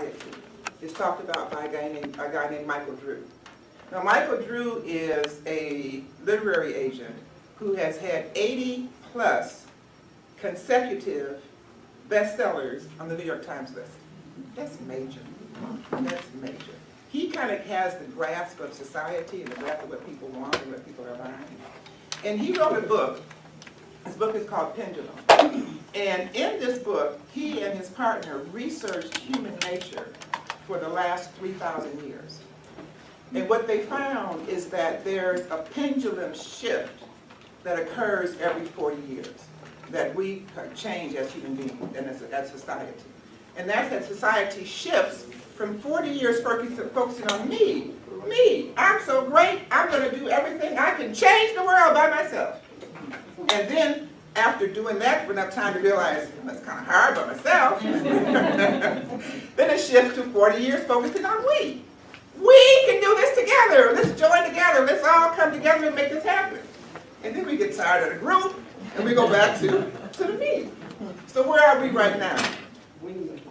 society is talked about by a guy named Michael Drew. Now, Michael Drew is a literary agent who has had 80 plus consecutive bestsellers on the New York Times list. That's major. That's major. He kind of has the grasp of society and the grasp of what people want and what people are buying. And he wrote a book. His book is called Pendulum. And in this book, he and his partner researched human nature for the last 3,000 years. And what they found is that there's a pendulum shift that occurs every 40 years, that we change as human beings and as society. And that's that society shifts from 40 years focusing on me. I'm so great, I'm going to do everything. I can change the world by myself. And then, after doing that for enough time to realize, that's kind of hard by myself, then it shifts to 40 years focusing on we. We can do this together. Let's join together. Let's all come together and make this happen. And then we get tired of the group, and we go back to the me. So where are we right now?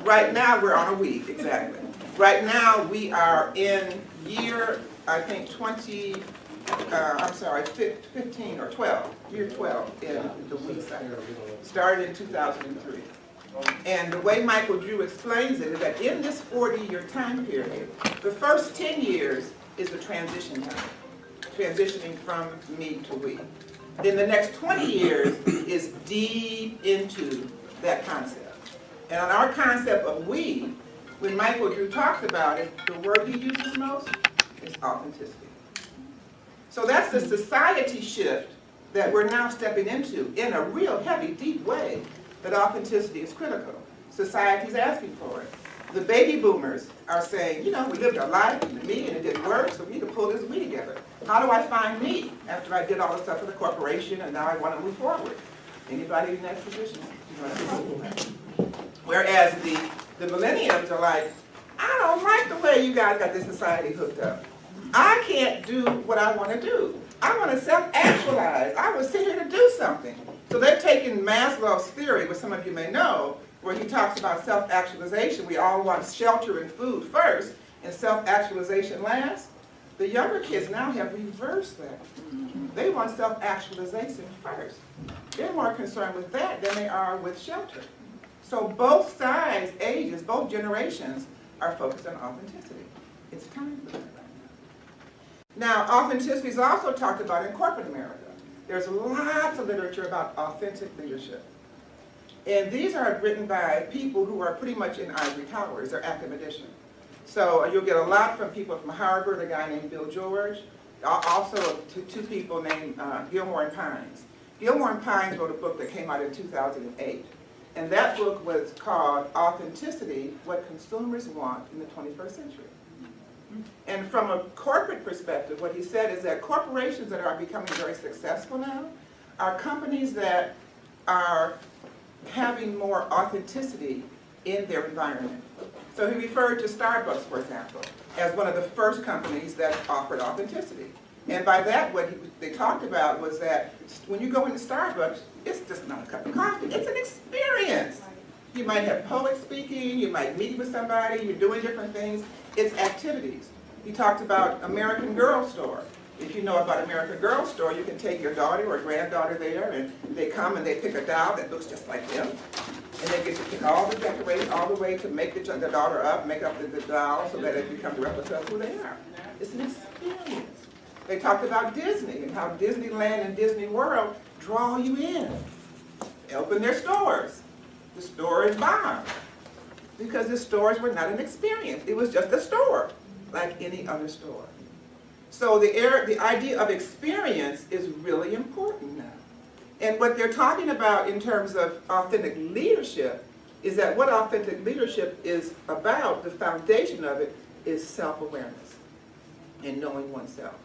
Right now, we're on a we, exactly. Right now, we are in year, I think, 15 or 12, year 12 in the we cycle. Started in 2003. And the way Michael Drew explains it is that in this 40-year time period, the first 10 years is the transition time, transitioning from me to we. Then the next 20 years is deep into that concept. And on our concept of we, when Michael Drew talks about it, the word he uses most is authenticity. So that's the society shift that we're now stepping into in a real heavy, deep way, that authenticity is critical. Society's asking for it. The baby boomers are saying, you know, we lived our life, and me, and it didn't work, so we need to pull this we together. How do I find me after I did all the stuff for the corporation and now I want to move forward? Anybody in that position? Whereas the millenniums are like, I don't like the way you guys got this society hooked up. I can't do what I want to do. I want to self-actualize. I was here to do something. So they've taken Maslow's theory, which some of you may know, where he talks about self-actualization. We all want shelter and food first, and self-actualization last. The younger kids now have reversed that. They want self-actualization first. They're more concerned with that than they are with shelter. So both sides, ages, both generations are focused on authenticity. It's time for that right now. Now, authenticity is also talked about in corporate America. There's lots of literature about authentic leadership. And these are written by people who are pretty much in ivory towers. They're academicians. So you'll get a lot from people from Harvard, a guy named Bill George, also two people named Gilmore and Pines. Gilmore and Pines wrote a book that came out in 2008. And that book was called Authenticity, What Consumers Want in the 21st Century. And from a corporate perspective, what he said is that corporations that are becoming very successful now are companies that are having more authenticity in their environment. So he referred to Starbucks, for example, as one of the first companies that offered authenticity. And by that, what they talked about was that when you go into Starbucks, it's just not a cup of coffee. It's an experience. You might have poets speaking, you might meet with somebody, you're doing different things. It's activities. He talked about American Girl Store. If you know about American Girl Store, you can take your daughter or granddaughter there, and they come and they pick a doll that looks just like them. And they get to pick all the decorations all the way to make the daughter up, make up the doll so that it becomes a replica of who they are. It's an experience. They talked about Disney and how Disneyland and Disney World draw you in. They open their stores. The store is bombed because the stores were not an experience. It was just a store, like any other store. So the idea of experience is really important now. And what they're talking about in terms of authentic leadership is that what authentic leadership is about, the foundation of it, is self-awareness and knowing oneself.